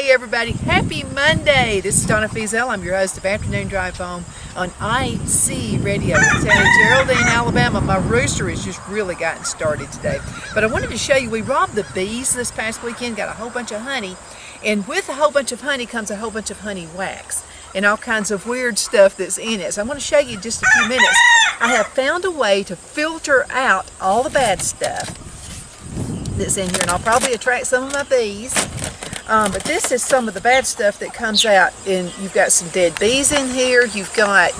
Hey everybody, happy Monday. This is Donna Feazell. I'm your host of Afternoon Drive Home on IC Radio in San Geraldine, Alabama. My rooster has just really gotten started today. But I wanted to show you, we robbed the bees this past weekend, got a whole bunch of honey. And with a whole bunch of honey comes a whole bunch of honey wax and all kinds of weird stuff that's in it. So I want to show you in just a few minutes. I have found a way to filter out all the bad stuff that's in here, and I'll probably attract some of my bees. But this is some of the bad stuff that comes out. And you've got some dead bees in here, you've got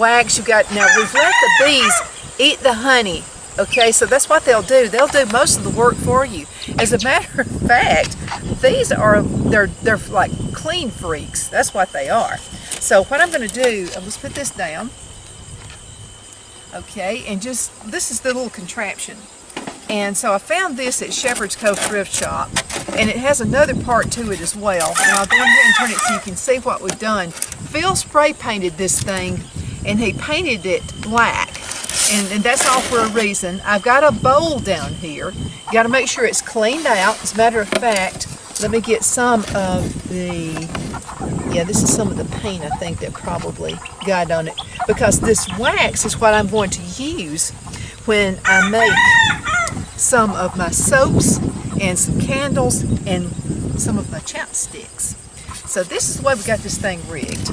wax, now we've let the bees eat the honey, okay? So that's what they'll do. They'll do most of the work for you. As a matter of fact, these are, they're like clean freaks. That's what they are. So what I'm going to do, let's put this down, okay, and just, this is the little contraption. And so I found this at Shepherd's Cove Thrift Shop, and it has another part to it as well. And I'll go ahead and turn it so you can see what we've done. Phil spray painted this thing, and he painted it black, and that's all for a reason. I've got a bowl down here. You got to make sure it's cleaned out. As a matter of fact, let me get some of the, this is some of the paint I think that probably got on it, because this wax is what I'm going to use when I make some of my soaps and some candles and some of my chapsticks. So this is the way we got this thing rigged.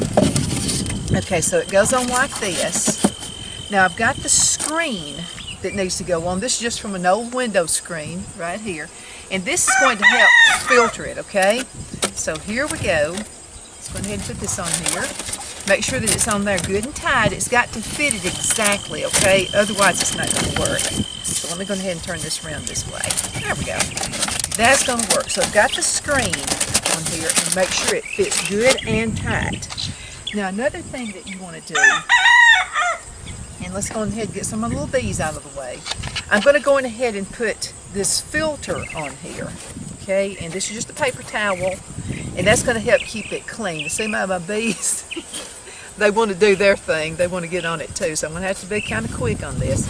Okay, so it goes on like this. Now I've got the screen that needs to go on. This is just from an old window screen right here. And this is going to help filter it, okay? So here we go. Let's go ahead and put this on here. Make sure that it's on there good and tight. It's got to fit it exactly, okay? Otherwise it's not going to work. So let me go ahead and turn this around this way. There we go. That's going to work. So I've got the screen on here and make sure it fits good and tight. Now another thing that you want to do, and let's go ahead and get some of the little bees out of the way. I'm going to go ahead and put this filter on here, okay? And this is just a paper towel, and that's going to help keep it clean. See my bees? They want to do their thing. They want to get on it too, so I'm going to have to be kind of quick on this.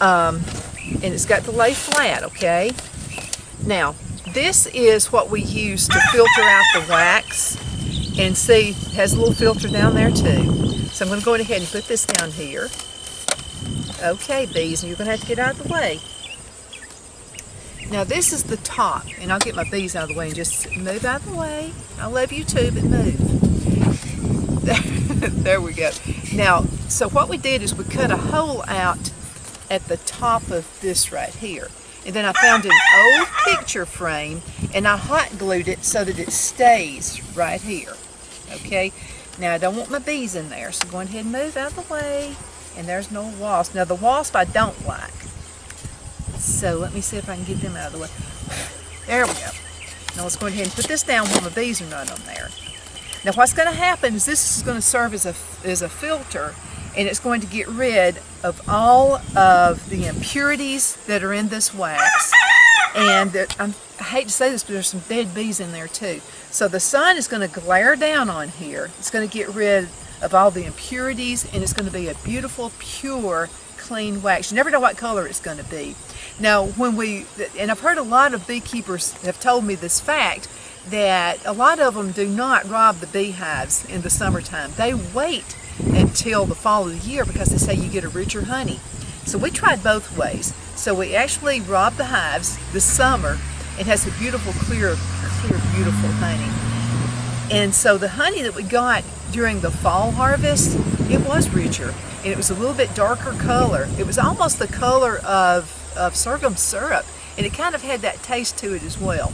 And it's got to lay flat, okay? Now, this is what we use to filter out the wax. And see, it has a little filter down there too. So I'm going to go ahead and put this down here. Okay, bees, and you're going to have to get out of the way. Now this is the top, and I'll get my bees out of the way and just move out of the way. I love you too, but move. There we go. Now, so what we did is we cut a hole out at the top of this right here. And then I found an old picture frame, and I hot glued it so that it stays right here. Okay? Now I don't want my bees in there, so go ahead and move out of the way. And there's no wasp. Now the wasp I don't like. So let me see if I can get them out of the way. There we go. Now let's go ahead and put this down while my bees are not on there. Now what's going to happen is this is going to serve as a filter, and it's going to get rid of all of the impurities that are in this wax. And I hate to say this, but there's some dead bees in there too. So the sun is going to glare down on here. It's going to get rid of all the impurities, and it's going to be a beautiful, pure, clean wax. You never know what color it's going to be. Now, and I've heard a lot of beekeepers have told me this fact, that a lot of them do not rob the beehives in the summertime. They wait until the fall of the year because they say you get a richer honey. So we tried both ways. So we actually robbed the hives this summer and has a beautiful, clear, beautiful honey. And so the honey that we got during the fall harvest, it was richer, and it was a little bit darker color. It was almost the color of sorghum syrup, and it kind of had that taste to it as well.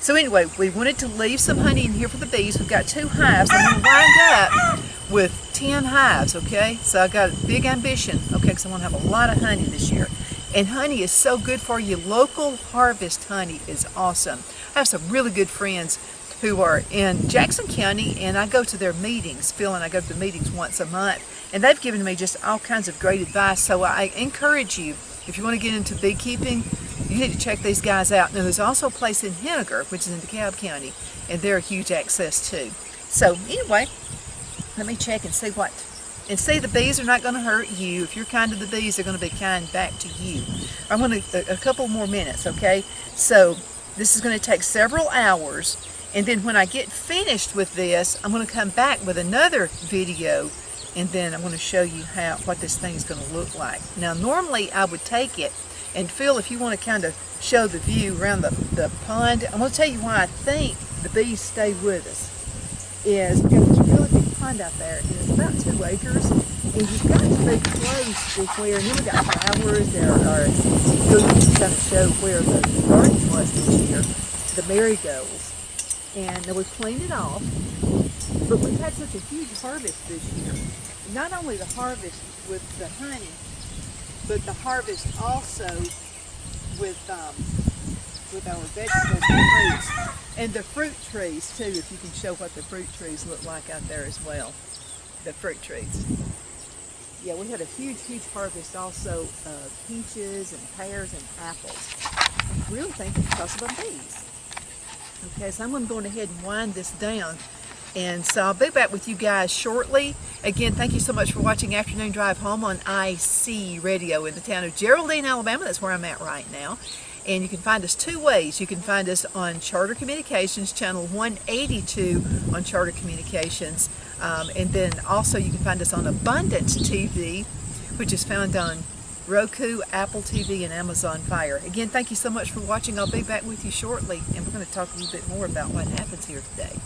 So anyway, we wanted to leave some honey in here for the bees. We've got 2 hives. I'm going to wind up with 10 hives, okay? So I got a big ambition, okay, because I want to have a lot of honey this year. And honey is so good for you. Local harvest honey is awesome. I have some really good friends who are in Jackson County, and I go to their meetings. Phil and I go to the meetings once a month, and they've given me just all kinds of great advice. So I encourage you, if you want to get into beekeeping, you need to check these guys out. Now there's also a place in Henniger, which is in DeKalb County, and they're a huge access too. So anyway, let me check and see the bees are not going to hurt you. If you're kind to the bees, they're going to be kind back to you. I'm going to, a couple more minutes, okay? So this is going to take several hours, And then when I get finished with this, I'm going to come back with another video, and then I'm going to show you what this thing is going to look like. Now normally I would take it, and Phil, if you want to kind of show the view around the pond, I'm going to tell you why I think the bees stay with us. Is we've got this really big pond out there, and it's about 2 acres, and you've got to be close to where, and then we've got flowers there, or Phil, you can kind of show where the garden was this year, the marigolds. And we've cleaned it off, but we've had such a huge harvest this year. Not only the harvest with the honey, but the harvest also with our vegetables and fruits. And the fruit trees too, if you can show what the fruit trees look like out there as well. The fruit trees. Yeah, we had a huge, huge harvest also of peaches and pears and apples. I really think it's because of the bees. Okay, so I'm going to go ahead and wind this down, and so I'll be back with you guys shortly. Again, thank you so much for watching Afternoon Drive Home on IC Radio in the town of Geraldine, Alabama. That's where I'm at right now. And you can find us 2 ways. You can find us on Charter Communications, channel 182 on Charter Communications. And then also you can find us on Abundance TV, which is found on Roku, Apple TV, and Amazon Fire. Again, thank you so much for watching. I'll be back with you shortly, and we're going to talk a little bit more about what happens here today.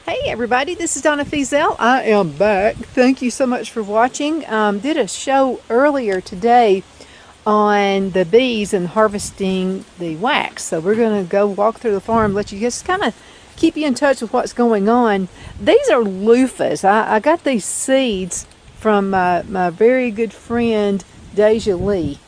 Hey everybody, this is Donna Feazell. I am back. Thank you so much for watching. Did a show earlier today on the bees and harvesting the wax. So we're going to go walk through the farm, let you just kind of keep you in touch with what's going on. These are loofahs. I got these seeds from my very good friend Deja Lee,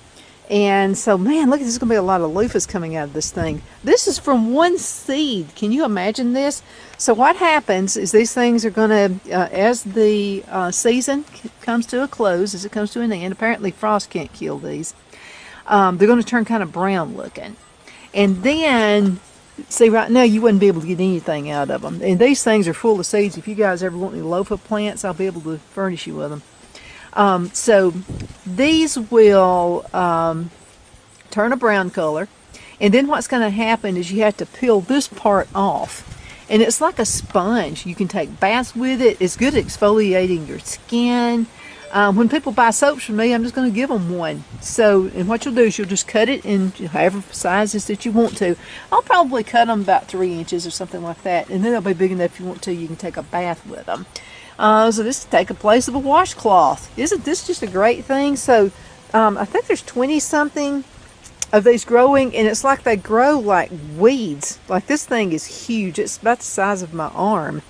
and so man, look, there's gonna be a lot of loofahs coming out of this thing. This is from 1 seed. Can you imagine this? So what happens is these things are gonna as the season comes to a close, as it comes to an end, apparently frost can't kill these, they're going to turn kind of brown looking, and then see, right now you wouldn't be able to get anything out of them. And these things are full of seeds. If you guys ever want any loafa plants, I'll be able to furnish you with them. So these will turn a brown color. And then what's going to happen is you have to peel this part off. And it's like a sponge. You can take baths with it. It's good at exfoliating your skin. When people buy soaps from me, I'm just going to give them one. So, and what you'll do is you'll just cut it in however sizes that you want to. I'll probably cut them about 3 inches or something like that, and then they'll be big enough if you want to. You can take a bath with them. So this will take the place of a washcloth. Isn't this just a great thing? So I think there's 20-something of these growing, and it's like they grow like weeds. Like this thing is huge. It's about the size of my arm.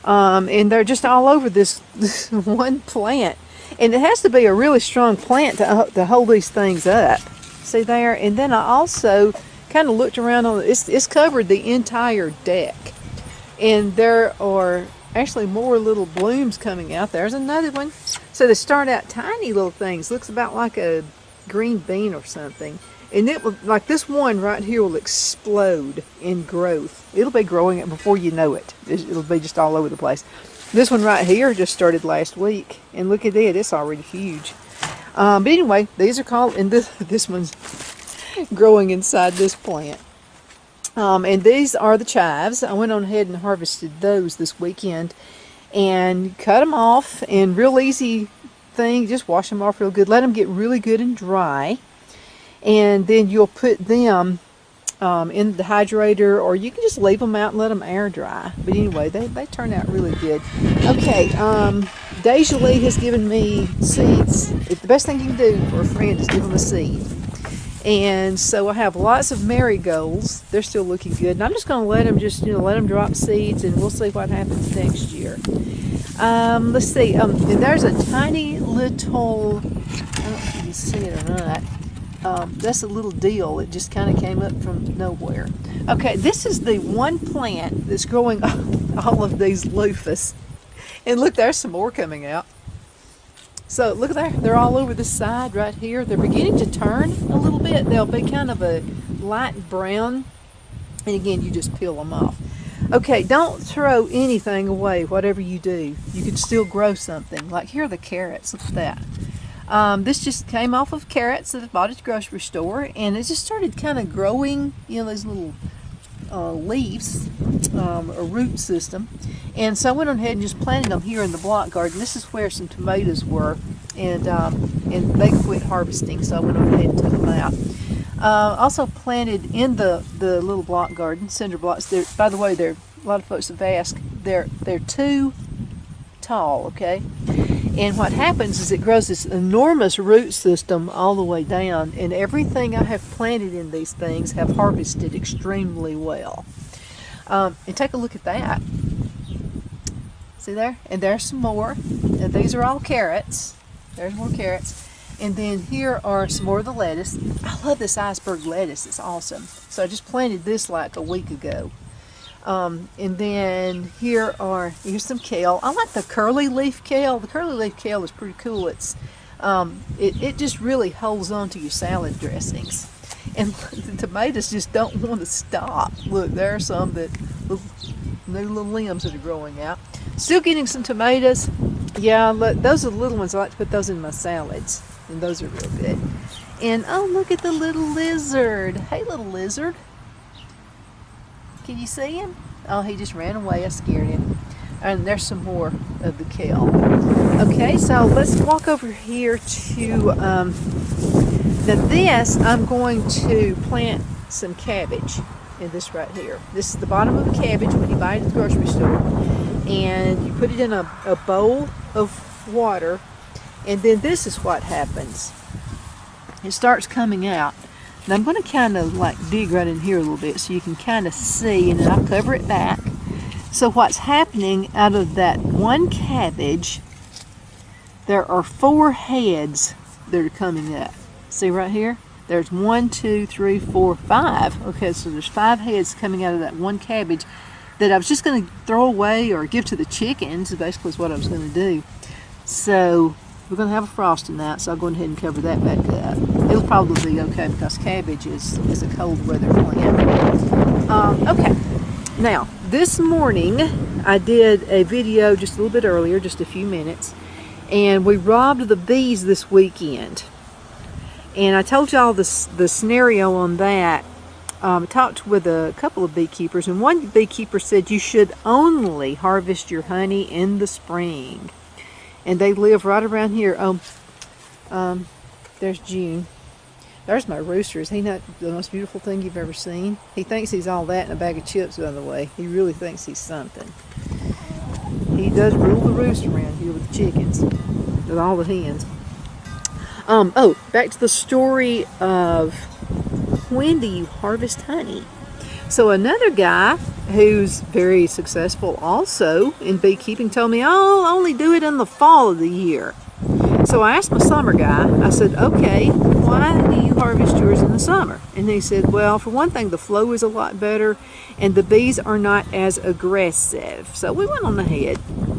And they're just all over this one plant. And it has to be a really strong plant to hold these things up. See there? And then I also kind of looked around on it's covered the entire deck. And there are actually more little blooms coming out. There's another one. So they start out tiny little things. Looks about like a green bean or something. And it will, like this one right here, will explode in growth. It'll be growing it before you know it. It'll be just all over the place. This one right here just started last week, and look at it, it's already huge. But anyway, these are called, and this one's growing inside this plant. And these are the chives. I went on ahead and harvested those this weekend, and cut them off. And real easy thing, just wash them off real good. Let them get really good and dry. And then you'll put them in the dehydrator, or you can just leave them out and let them air dry. But anyway, they turn out really good. Okay, Deja Lee has given me seeds. The best thing you can do for a friend is give them a seed. And so I have lots of marigolds. They're still looking good. And I'm just going to let them let them drop seeds, and we'll see what happens next year. Let's see. And there's a tiny little, I don't know if you can see it or not. That's a little deal. It just kind of came up from nowhere. Okay, this is the one plant that's growing all of these loofahs. And look, there's some more coming out. So look there, they're all over the side right here. They're beginning to turn a little bit. They'll be kind of a light brown. And again, you just peel them off. Okay, don't throw anything away, whatever you do. You can still grow something. Like here are the carrots, look at that. This just came off of carrots that I bought at the grocery store, and it just started kind of growing, those little leaves, a root system. And so I went on ahead and just planted them here in the block garden. This is where some tomatoes were, and they quit harvesting, so I went on ahead and took them out. Also planted in the little block garden, cinder blocks. By the way, a lot of folks have asked, they're too tall, okay? And what happens is it grows this enormous root system all the way down, and everything I have planted in these things have harvested extremely well. And take a look at that. See there? And there's some more. And these are all carrots. There's more carrots. And then here are some more of the lettuce. I love this iceberg lettuce. It's awesome. So I just planted this like a week ago. And then here's some kale. I like the curly leaf kale. The curly leaf kale is pretty cool. It just really holds on to your salad dressings. And the tomatoes just don't want to stop. Look, there are some new little limbs that are growing out. Still getting some tomatoes. Yeah, look, those are the little ones. I like to put those in my salads, and those are real good. And oh, look at the little lizard. Hey, little lizard. Can you see him? Oh, he just ran away. I scared him. And there's some more of the kale. Okay, so let's walk over here to this. I'm going to plant some cabbage in this right here. This is the bottom of a cabbage when you buy it at the grocery store. And you put it in a bowl of water. And then this is what happens. It starts coming out. Now I'm going to kind of like dig right in here a little bit so you can kind of see, and then I'll cover it back. So what's happening out of that one cabbage, there are 4 heads that are coming up. See right here? There's 1, 2, 3, 4, 5. Okay, so there's 5 heads coming out of that one cabbage that I was just going to throw away or give to the chickens, basically is what I was going to do. So we're going to have a frost tonight, so I'll go ahead and cover that back up. It'll probably be okay because cabbage is a cold weather plant. Okay, now this morning I did a video just a little bit earlier, just a few minutes, and we robbed the bees this weekend. And I told y'all the scenario on that. I talked with a couple of beekeepers, and one beekeeper said you should only harvest your honey in the spring. And they live right around here. There's June. There's my rooster. Is he not the most beautiful thing you've ever seen? He thinks he's all that in a bag of chips, by the way. He really thinks he's something. He does rule the roost around here with the chickens, with all the hens. Oh, back to the story of when do you harvest honey? So another guy who's very successful also in beekeeping told me, oh, I'll only do it in the fall of the year. So I asked my summer guy, I said, okay, why do you harvest yours in the summer? And he said, well, for one thing, the flow is a lot better and the bees are not as aggressive. So we went on ahead,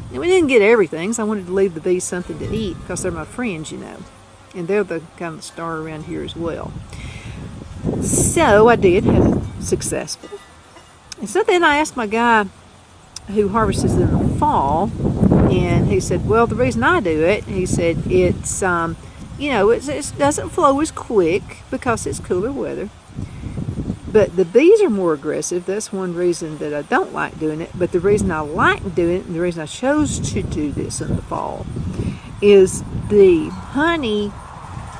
and we didn't get everything, so I wanted to leave the bees something to eat because they're my friends, you know, and they're the kind of star around here as well. So I did, had it successful. And so then I asked my guy who harvests in the fall, and he said, well, the reason I do it, he said, it's, you know, it doesn't flow as quick because it's cooler weather. But the bees are more aggressive. That's one reason that I don't like doing it. But the reason I like doing it, and the reason I chose to do this in the fall, is the honey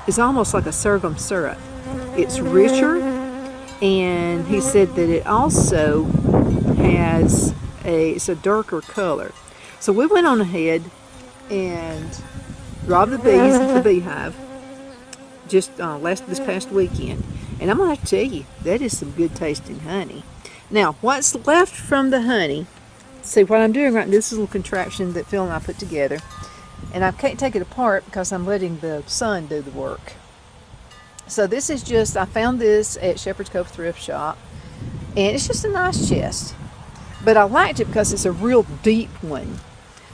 is almost like a sorghum syrup. It's richer, and he said that it also has it's a darker color. So we went on ahead and robbed the bees at the beehive just this past weekend. And I'm going to have to tell you, that is some good tasting honey. Now, what's left from the honey, see what I'm doing right now, this is a little contraption that Phil and I put together. And I can't take it apart because I'm letting the sun do the work. So this is just, I found this at Shepherd's Cove Thrift Shop. And it's just a nice chest. But I liked it because it's a real deep one.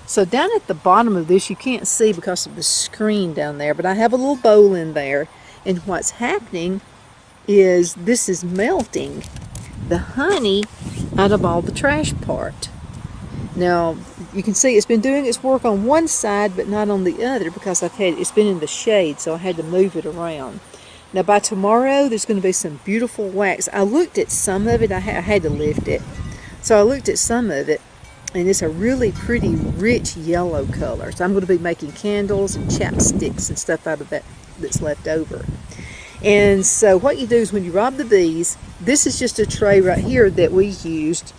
So down at the bottom of this, you can't see because of the screen down there, but I have a little bowl in there. And what's happening is this is melting the honey out of all the trash part. Now, you can see it's been doing its work on one side, but not on the other because it's been in the shade, so I had to move it around. Now by tomorrow, there's going to be some beautiful wax. I looked at some of it. I had to lift it. So I looked at some of it, and it's a really pretty rich yellow color. So I'm going to be making candles and chapsticks and stuff out of that that's left over. And so what you do is when you rob the bees, this is just a tray right here that we used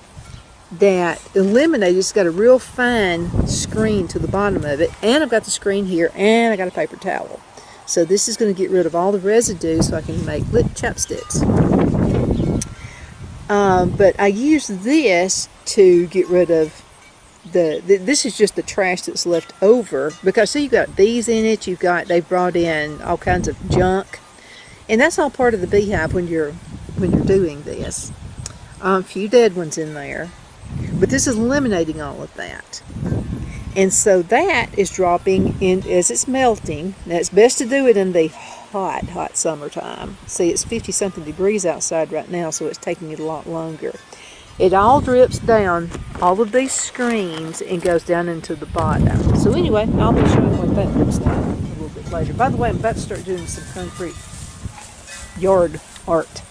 that eliminated. It's got a real fine screen to the bottom of it, and I've got the screen here, and I got a paper towel. So this is going to get rid of all the residue so I can make lip chapsticks. But I use this to get rid of this is just the trash that's left over, because see, you've got bees in it, they've brought in all kinds of junk, and that's all part of the beehive when you're doing this. A few dead ones in there, but this is eliminating all of that. And so that is dropping in as it's melting. Now it's best to do it in the hot summertime. See, it's 50-something degrees outside right now, so it's taking it a lot longer. It all drips down all of these screens and goes down into the bottom. So anyway, I'll be showing what that looks like a little bit later. By the way, I'm about to start doing some concrete yard art.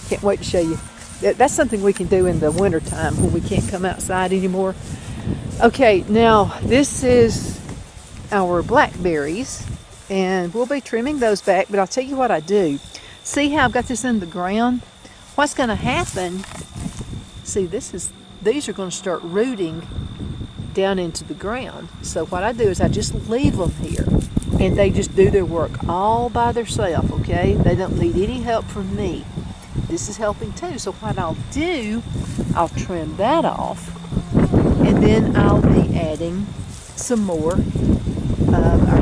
Can't wait to show you. That's something we can do in the wintertime when we can't come outside anymore. Okay, now this is our blackberries, and we'll be trimming those back, but I'll tell you what I do. See how I've got this in the ground? What's going to happen, see, these are going to start rooting down into the ground. So what I do is I just leave them here, and they just do their work all by themselves, okay? They don't need any help from me. This is helping too. So what I'll do, I'll trim that off, and then I'll be adding some more of our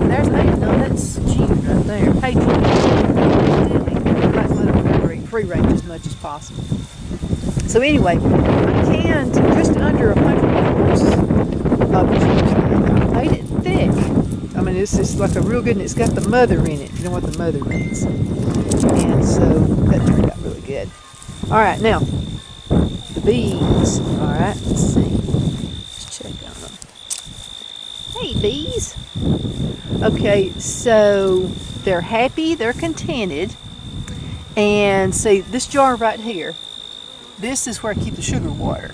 there's no, that's June right there. Hey June, I'd like to let them free range as much as possible. So anyway, I canned just under 100 grams of juice. I made it thick. I mean, this is like a real good, and it's got the mother in it. You know what the mother means. And so that turned out really good. All right, now the bees. All right, let's see. Let's check on them. Hey, bees. Okay, so they're happy, they're contented, and see this jar right here. This is where I keep the sugar water.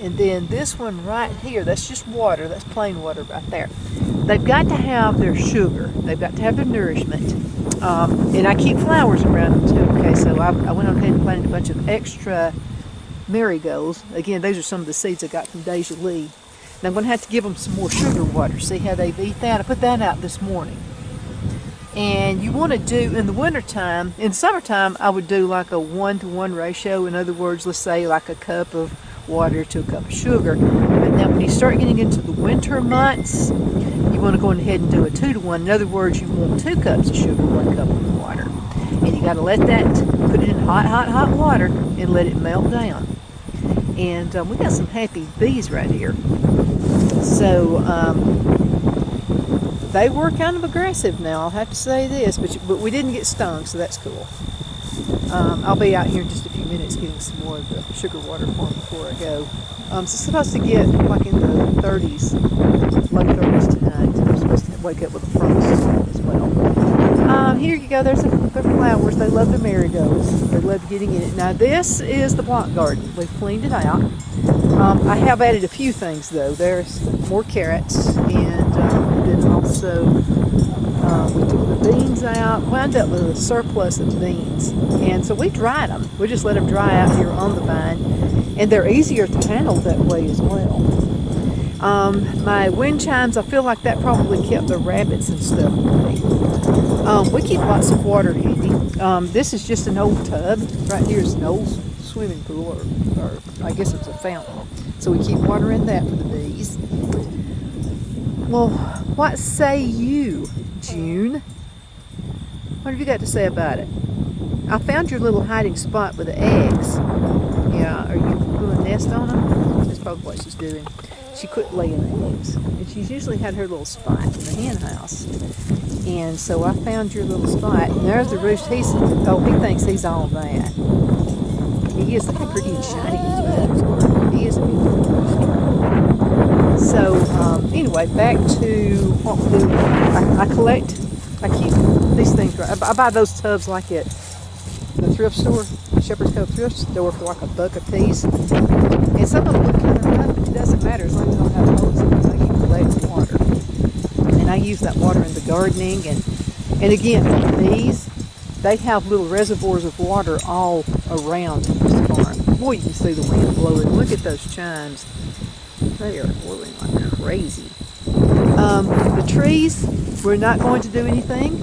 And then this one right here, that's just water, that's plain water right there. They've got to have their sugar, they've got to have their nourishment. And I keep flowers around them too. Okay, so I went on ahead and planted a bunch of extra marigolds. Again, those are some of the seeds I got from Deja Lee. And I'm going to have to give them some more sugar water. See how they've eat that? I put that out this morning. And you want to do, in the wintertime, in summertime, I would do like a 1-to-1 ratio. In other words, let's say like a cup of water to a cup of sugar. But now when you start getting into the winter months, you want to go ahead and do a 2-to-1. In other words, you want 2 cups of sugar, 1 cup of water. And you got to let that, put it in hot water and let it melt down. And we got some happy bees right here. So they were kind of aggressive now, I'll have to say this, but we didn't get stung, so that's cool. I'll be out here in just a few minutes getting some more of the sugar water for them before I go. So it's supposed to get like in the 30s, low 30s tonight. I'm supposed to wake up with a frost as well. Here you go, there's the flowers. They love the marigolds. They love getting in it. Now this is the block garden. We've cleaned it out. I have added a few things though. There's more carrots, and then also we took the beans out, wound up with a surplus of beans, and so we dried them. We just let them dry out here on the vine, and they're easier to handle that way as well. My wind chimes, I feel like that probably kept the rabbits and stuff away. We keep lots of water handy. This is just an old tub. Right here is an old swimming pool, or I guess it's a fountain. So we keep water in that for the bees. Well, what say you, June? What have you got to say about it? I found your little hiding spot with the eggs. Yeah, are you going to nest on them? That's probably what she's doing. She quit laying eggs, and she's usually had her little spot in the hen house. And so I found your little spot, and there's the roost. He thinks he's all that. He is pretty and shiny. He is a beautiful rooster. So anyway, back to what we do. I keep these things. I buy those tubs like at the thrift store, Shepherd's Cove thrift store for like $1 a piece. And some of them look kind of rough, but it doesn't matter as long as I don't have holes in them. I can collect water, and I use that water in the gardening. And again, for these, they have little reservoirs of water all around this farm. Boy, you can see the wind blowing. Look at those chimes. They are blowing like crazy. The trees, we're not going to do anything.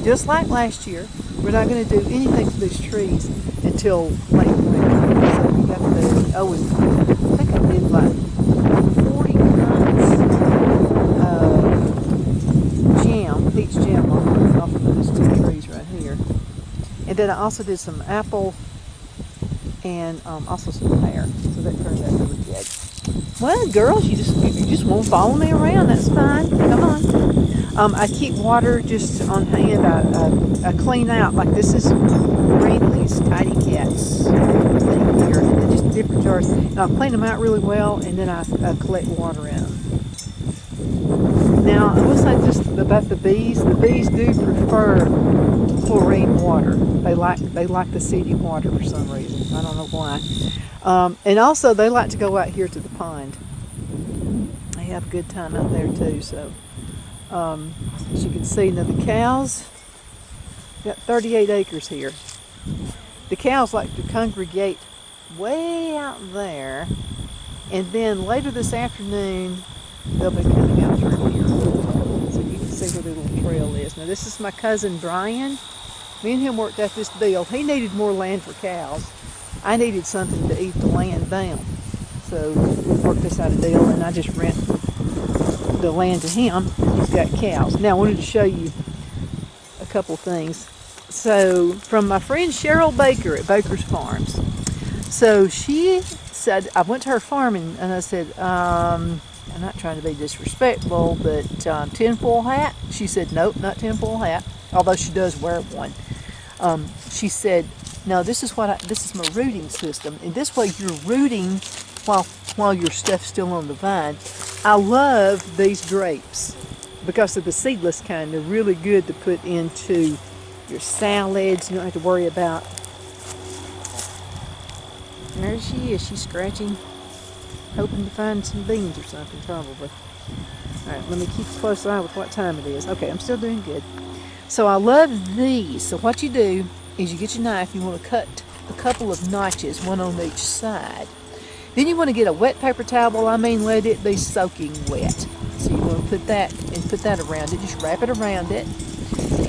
Just like last year, we're not going to do anything to these trees until late winter. So we got the, oh, and I think I did like 40 kinds of jam, peach jam off of those 2 trees right here. And then I also did some apple and also some pear. So that turned out really good. Well, girls, you just won't follow me around. That's fine. Come on. I keep water just on hand. I clean out, like this is Greenleaf's Tidy Cats thing here. And they're just different jars. And I'll clean them out really well, and then I collect water in them. Now, I will say just about the bees. The bees do prefer chlorine water. They like the city water for some reason. I don't know why. And also, they like to go out here to the pond. They have a good time out there too. So, as you can see, now the cows, got 38 acres here. The cows like to congregate way out there, and then later this afternoon, they'll be coming out through here. So you can see where the little trail is. Now, this is my cousin Brian. Me and him worked out this deal. He needed more land for cows. I needed something to eat the land down. So we worked this out a deal, and I just rent the land to him. He's got cows. Now I wanted to show you a couple things. So from my friend Cheryl Baker at Baker's Farms. So she said, I went to her farm and I said, I'm not trying to be disrespectful, but tinfoil hat? She said, nope, not tinfoil hat, although she does wear one. She said, no, this is my rooting system, and this way you're rooting while your stuff's still on the vine. I love these grapes because of the seedless kind. They're really good to put into your salads. You don't have to worry about. There she is. She's scratching, hoping to find some beans or something, probably. All right, let me keep a close eye with what time it is. Okay, I'm still doing good. So I love these. So what you do is you get your knife, you want to cut a couple of notches, one on each side. Then you want to get a wet paper towel, let it be soaking wet. So you want to put that around it, just wrap it around it.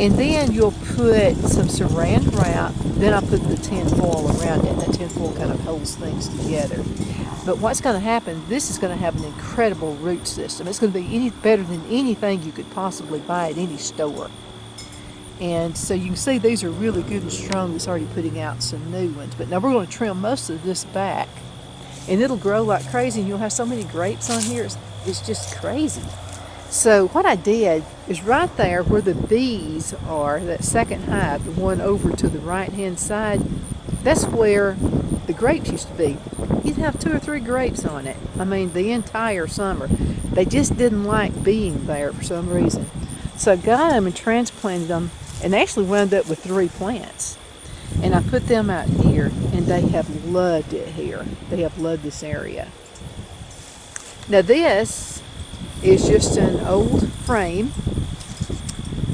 And then you'll put some saran wrap, then I put the tin foil around it, and that tin foil kind of holds things together. But what's going to happen, this is going to have an incredible root system. It's going to be better than anything you could possibly buy at any store. And so you can see these are really good and strong. It's already putting out some new ones. But now we're going to trim most of this back. And it'll grow like crazy. And you'll have so many grapes on here. It's just crazy. So what I did is right there where the bees are, that second hive, the one over to the right-hand side, that's where the grapes used to be. You'd have 2 or 3 grapes on it. The entire summer. They just didn't like being there for some reason. So I got them and transplanted them, and actually wound up with 3 plants. And I put them out here, and they have loved it here. They have loved this area. Now this is just an old frame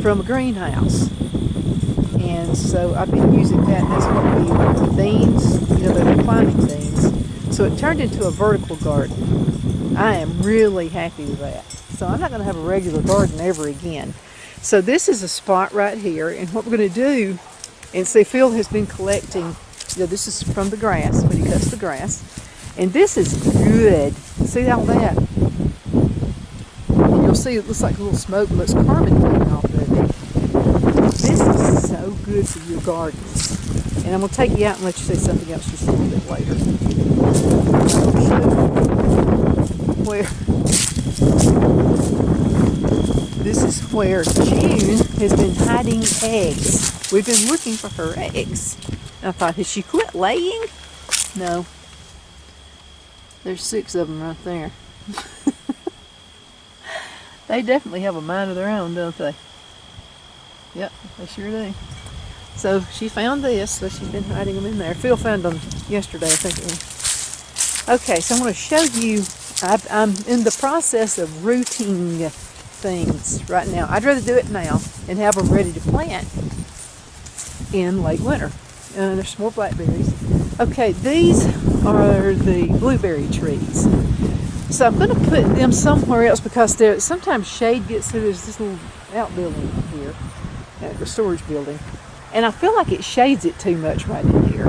from a greenhouse. And so I've been using that. That's what the beans, they're climbing beans. So it turned into a vertical garden. I am really happy with that. So I'm not going to have a regular garden ever again. So this is a spot right here, and what we're going to do, and see, Phil has been collecting, this is from the grass, when he cuts the grass, and this is good. See all that? And you'll see it looks like a little smoke, but it's carbon coming off of it. This is so good for your gardens. And I'm going to take you out and let you see something else just a little bit later. This is where June has been hiding eggs. We've been looking for her eggs. I thought, has she quit laying? No. There's 6 of them right there. They definitely have a mind of their own, don't they? Yep, they sure do. So she found this, so she's been hiding them in there. Phil found them yesterday, I think it was. Okay, so I'm going to show you, I'm in the process of rooting things right now. I'd rather do it now and have them ready to plant in late winter. There's some more blackberries. Okay, these are the blueberry trees. So I'm going to put them somewhere else because sometimes shade gets through. There's this little outbuilding here, the storage building. And I feel like it shades it too much right in here.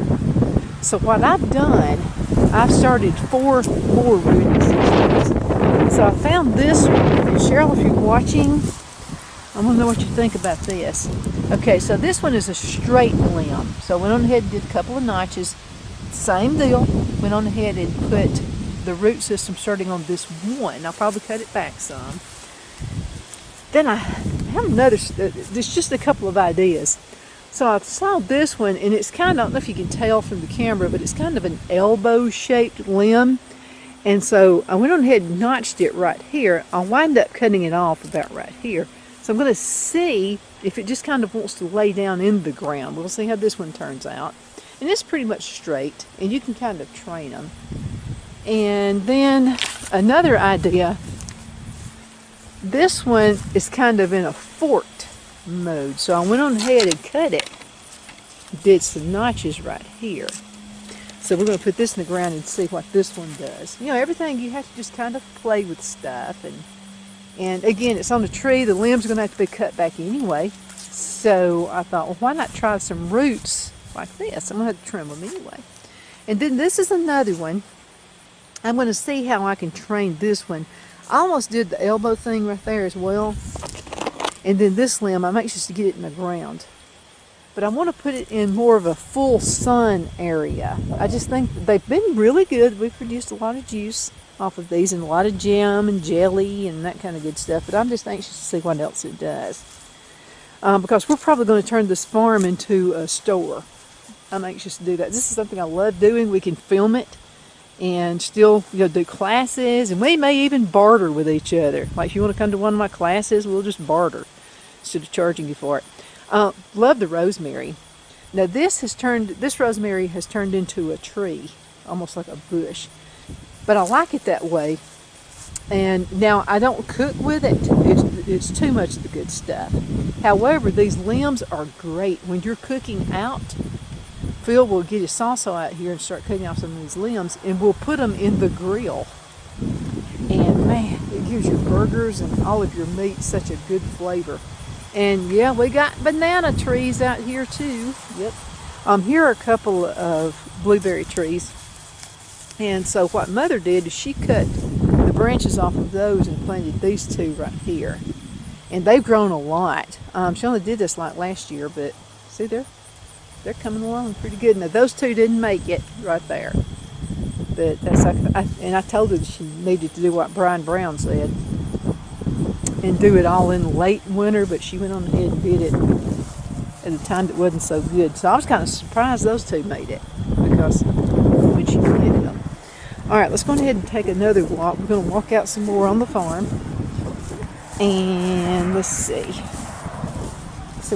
So what I've done, I've started 4 more rooting systems. So I found this one. And Cheryl, if you're watching, I want to know what you think about this. Okay, so this one is a straight limb. So I went on ahead and did a couple of notches. Same deal. Went on ahead and put the root system starting on this one. I'll probably cut it back some. Then I have noticed that there's just a couple of ideas. So I saw this one, and it's kind of, I don't know if you can tell from the camera, but it's kind of an elbow-shaped limb. And so I went on ahead and notched it right here. I'll wind up cutting it off about right here. So I'm going to see if it just kind of wants to lay down in the ground. We'll see how this one turns out. And it's pretty much straight, and you can kind of train them. And then another idea, this one is kind of in a forked mode. So I went on ahead and cut it, did some notches right here. So we're going to put this in the ground and see what this one does. You know, everything you have to just kind of play with stuff. And again, it's on the tree. The limbs are going to have to be cut back anyway. So I thought, well, why not try some roots like this? I'm going to have to trim them anyway. And then this is another one. I'm going to see how I can train this one. I almost did the elbow thing right there as well. And then this limb, I'm anxious to get it in the ground. But I want to put it in more of a full sun area. I just think they've been really good. We've produced a lot of juice off of these and a lot of jam and jelly and that kind of good stuff. But I'm just anxious to see what else it does. Because we're probably going to turn this farm into a store. I'm anxious to do that. This is something I love doing. We can film it and still, you know, do classes, and we may even barter with each other. Like if you want to come to one of my classes, we'll just barter instead of charging you for it. Love the rosemary. Now this rosemary has turned into a tree, almost like a bush. But I like it that way. And now I don't cook with it. It's too much of the good stuff. However, these limbs are great when you're cooking out. Phil will get his salsa out here and start cutting off some of these limbs, and we'll put them in the grill. And man, it gives your burgers and all of your meat such a good flavor. And yeah, we got banana trees out here too. Yep. Here are a couple of blueberry trees. And so what Mother did is she cut the branches off of those and planted these 2 right here. And they've grown a lot. She only did this like last year, but see there? They're coming along pretty good. Now those 2 didn't make it right there, but that's and I told her that she needed to do what Brian Brown said and do it all in late winter, but she went on ahead and did it at a time that wasn't so good. So I was kind of surprised those 2 made it because when she planted them. All right, let's go ahead and take another walk. We're going to walk out some more on the farm, and let's see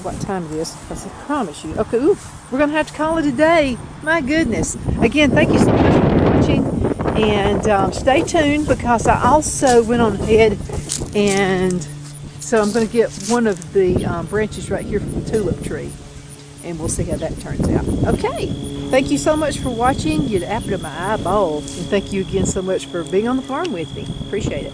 what time it is, because I promise you. Okay, ooh, we're going to have to call it a day. My goodness. Again, thank you so much for watching, and stay tuned because I also went on ahead and so I'm going to get one of the branches right here from the tulip tree, and we'll see how that turns out. Okay, thank you so much for watching. You're the apple of my eyeball, and thank you again so much for being on the farm with me. Appreciate it.